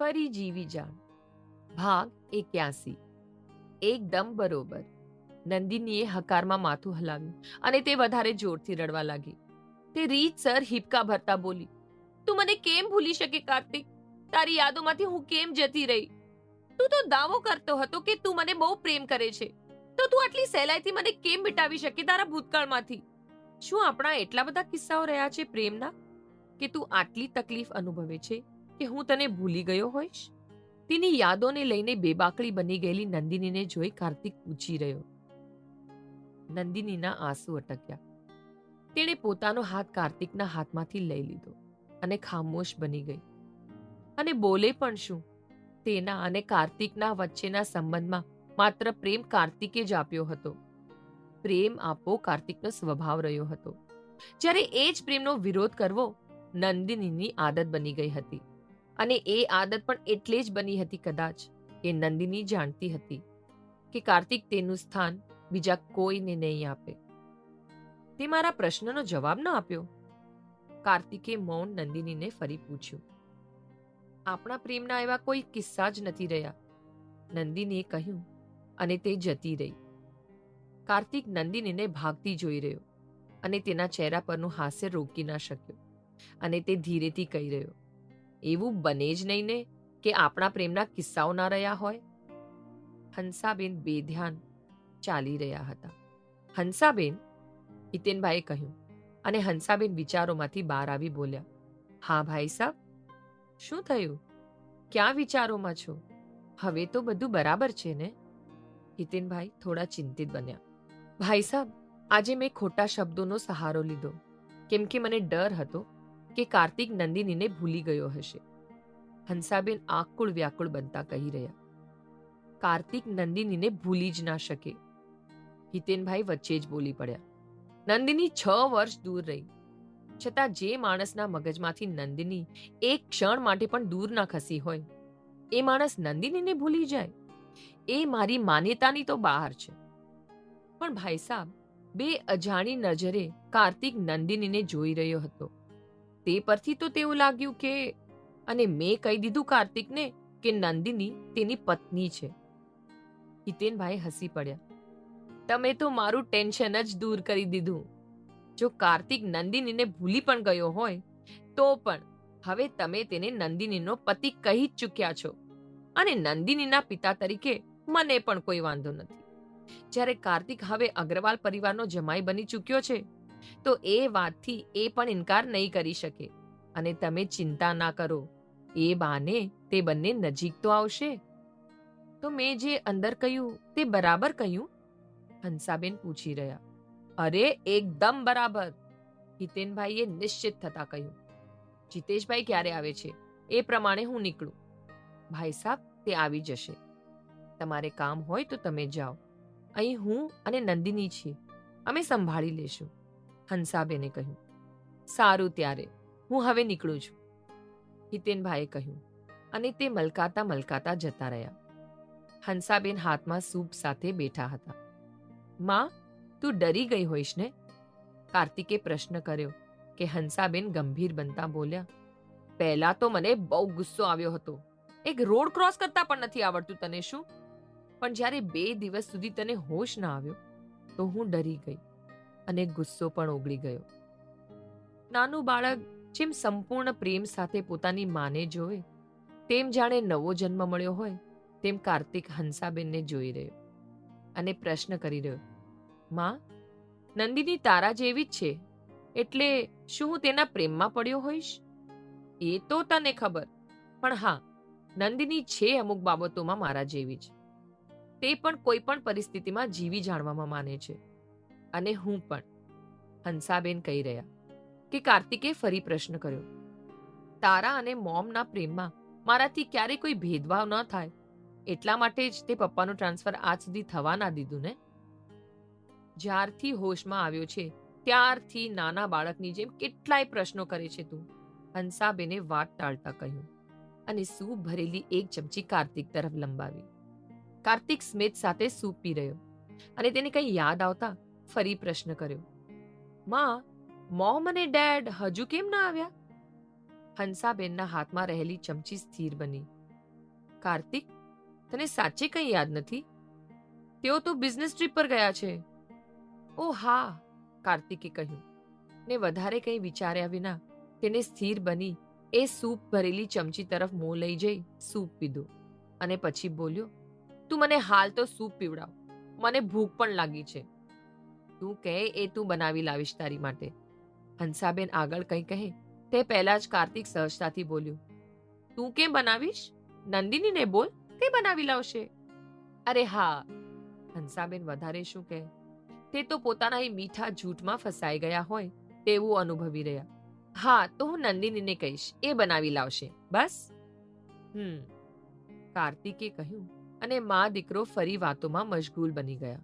ફરી જીવી જાણ ભાગ 81 એકદમ બરોબર. નંદિનીએ હકારમાં માથું હલાવ્યું અને તે વધારે જોરથી રડવા લાગી. તે રીતસર હિબકા ભરતા બોલી, તું મને કેમ ભૂલી શકે કાર્તિક? તારી યાદોમાંથી હું કેમ જતી રહી? તું તો દાવો કરતો હતો કે તું મને બહુ પ્રેમ કરે છે, તો તું આટલી સહેલાઈથી મને કેમ મિટાવી શકે તારા ભૂતકાળમાંથી? શું આપણા એટલા બધા કિસ્સાઓ રહ્યા છે પ્રેમના કે તું આટલી તકલીફ અનુભવે છે કે હું તને ભૂલી ગયો હોઈશ? તેની યાદોને લઈને બેબાકળી બની ગયેલી નંદિનીને જોઈ કાર્તિક પૂછી રહ્યો. નંદિનીના આંસુ અટક્યા. તેણે પોતાનો હાથ કાર્તિકના હાથમાંથી લઈ લીધો અને ખામોશ બની ગઈ. અને બોલે પણ શું? તેના અને કાર્તિકના વચ્ચેના સંબંધમાં માત્ર પ્રેમ કાર્તિકે જ આપ્યો હતો. પ્રેમ આપવો કાર્તિકનો સ્વભાવ રહ્યો હતો, જ્યારે એ જ પ્રેમનો વિરોધ કરવો નંદિનીની આદત બની ગઈ હતી. અને એ આદત પણ એટલે જ બની હતી કદાચ કે નંદિની જાણતી હતી કે કાર્તિક તેનું સ્થાન બીજા કોઈને નહીં આપે. તે મારા પ્રશ્નનો જવાબ ન આપ્યો. કાર્તિકે મૌન નંદિનીને ફરી પૂછ્યું. આપણા પ્રેમના એવા કોઈ કિસ્સા જ નથી રહ્યા, નંદિનીએ કહ્યું અને તે જતી રહી. કાર્તિક નંદિનીને ભાગતી જોઈ રહ્યો અને તેના ચહેરા પરનું હાસ્ય રોકી ના શક્યો અને તે ધીરેથી કહી રહ્યો, એવું બને જ નહીં ને કે આપણા પ્રેમના કિસ્સાઓ ના રહ્યા હોય? હંસાબેન બેધ્યાન ચાલી રહ્યા હતા. હંસાબેન, હિતેનભાઈએ કહ્યું અને હંસાબેન વિચારોમાંથી બહાર આવી બોલ્યા, હા ભાઈ સાહેબ, શું થયું? ક્યાં વિચારોમાં છો? હવે તો બધું બરાબર છે ને? હિતેનભાઈ થોડા ચિંતિત બન્યા. ભાઈ સાહેબ, આજે મેં ખોટા શબ્દોનો સહારો લીધો કેમ કે મને ડર હતો કે કાર્તિક નંદિનીને ભૂલી ગયો હશે. હંસાબેન આકુળ વ્યાકુળ બનતા કહી રહ્યા. કાર્તિક નંદિનીને ભૂલી જ ના શકે. હિતેનભાઈ વચ્ચે જ બોલી પડ્યા. નંદિની 6 વર્ષ દૂર રહી, છતાં જે માણસના મગજમાંથી નંદિની એક ક્ષણ માટે પણ દૂર ના ખસી હોય, એ માણસ નંદિનીને ભૂલી જાય? એ મારી માન્યતાની તો બહાર છે. પણ ભાઈ સાહેબ, બે અજાણી નજરે કાર્તિક નંદિનીને જોઈ રહ્યો હતો. તે પરથી તો તેવું લાગ્યું કે, અને મેં કહી દીધું કાર્તિકને કે નંદિની તેની પત્ની છે. હિતેનભાઈ હસી પડ્યા. તમે તો મારું ટેન્શન જ દૂર કરી દીધું. જો કાર્તિક નંદિનીને ભૂલી પણ ગયો હોય તો પણ હવે તમે તેને નંદિનીનો પતિ કહી જ ચૂક્યા છો અને નંદિનીના પિતા તરીકે મને પણ કોઈ વાંધો નથી. જ્યારે કાર્તિક હવે અગ્રવાલ પરિવારનો જમાઈ બની ચૂક્યો છે તો એ વાતથી એ પણ ઇનકાર નહીં કરી શકે. અને તમે ચિંતા ના કરો, એ બહાને તે બંને નજીક તો આવશે. તો મેં જે અંદર કહ્યું તે બરાબર કહ્યું? હંસાબેન પૂછી રહ્યા. અરે એકદમ બરાબર, હિતેનભાઈએ નિશ્ચિત થતા કહ્યું. જીતેશભાઈ ક્યારે આવે છે એ પ્રમાણે હું નીકળું. ભાઈ સાહેબ, તે આવી જશે. તમારે કામ હોય તો તમે જાઓ. અહીં હું અને નંદિની છીએ, અમે સંભાળી લેશું, હંસાબેને કહ્યું. સારું, ત્યારે હું હવે નીકળું છું, હિતેનભાઈએ કહ્યું અને તે મલકાતા મલકાતા જતા રહ્યા. હંસાબેન હાથમાં સૂપ સાથે બેઠા હતા. માં, તું ડરી ગઈ હોઈશ ને? કાર્તિકે પ્રશ્ન કર્યો કે હંસાબેન ગંભીર બનતા બોલ્યા. પહેલા તો મને બહુ ગુસ્સો આવ્યો હતો. એક રોડ ક્રોસ કરતા પણ નથી આવડતું તને શું? પણ જ્યારે 2 દિવસ સુધી તને હોશ ના આવ્યો તો હું ડરી ગઈ અને ગુસ્સો પણ ઓગળી ગયો. નાનું બાળક જેમ સંપૂર્ણ પ્રેમ સાથે પોતાની માને જોવે, તેમ જાણે નવો જન્મ મળ્યો હોય તેમ કાર્તિક હંસાબેનને જોઈ રહ્યો અને પ્રશ્ન કરી રહ્યો. માં, નંદિની તારા જેવી જ છે, એટલે શું હું તેના પ્રેમમાં પડ્યો હોઈશ? એ તો તને ખબર, પણ હા, નંદિની છે અમુક બાબતોમાં મારા જેવી જ. તે પણ કોઈ પણ પરિસ્થિતિમાં જીવી જાણવામાં માને છે અને હું પણ, હંસાબેન કહી રહ્યા. કે કાર્તિકે ફરી પ્રશ્ન કર્યો. તારા અને મોમના પ્રેમમાં મારાથી ક્યારે કોઈ ભેદભાવ ન થાય એટલા માટે જ તે પપ્પાનું ટ્રાન્સફર આજ સુધી થવા ના દીધું ને? જ્યારથી હોશમાં આવ્યો છે ત્યારથી નાના બાળકની જેમ કેટલાય પ્રશ્નો કરે છે તું, હંસાબેને વાત ટાળતા કહ્યું અને સૂપ ભરેલી એક ચમચી કાર્તિક તરફ લંબાવી. કાર્તિક સ્મિત સાથે સૂપ પી રહ્યો અને તેને કંઈ યાદ આવતા ફરી પ્રશ્ન કર્યો. માં, મોમ અને ડેડ હજુ કેમ ના આવ્યા? હંસાબેનના હાથમાં રહેલી ચમચી સ્થિર બની કાર્તિક, તને સાચે કંઈ યાદ નથી? તેઓ તો બિઝનેસ ટ્રીપ પર ગયા છે. ઓ હા, કાર્તિકે કહ્યું ને વધારે કંઈ વિચાર્યા વિના તેને સ્થિર બની એ સૂપ ભરેલી ચમચી તરફ મોં લઈ જઈ સૂપ પીધું અને પછી બોલ્યો, તું મને હાલ તો સૂપ પીવડાવ, મને ભૂખ પણ લાગી છે. તું કહે એ તું બનાવી લાવીશ તારી માટે. હંસાબેન આગળ કંઈ કહે તે પહેલા જ કાર્તિક સહજતાથી બોલ્યું, તું કેમ બનાવીશ? નંદિનીને બોલ, તે બનાવી લાવશે. અરે હા, હંસાબેન વધારે શું કહે, તે તો પોતાના એ મીઠા જૂઠમાં ફસાઈ ગયા હોય તેવું અનુભવી રહ્યા. હા, તો હું નંદિનીને કહીશ, એ બનાવી લાવશે, બસ. કાર્તિકે કહ્યું અને મા દીકરો ફરી વાતોમાં મશગુલ બની ગયા.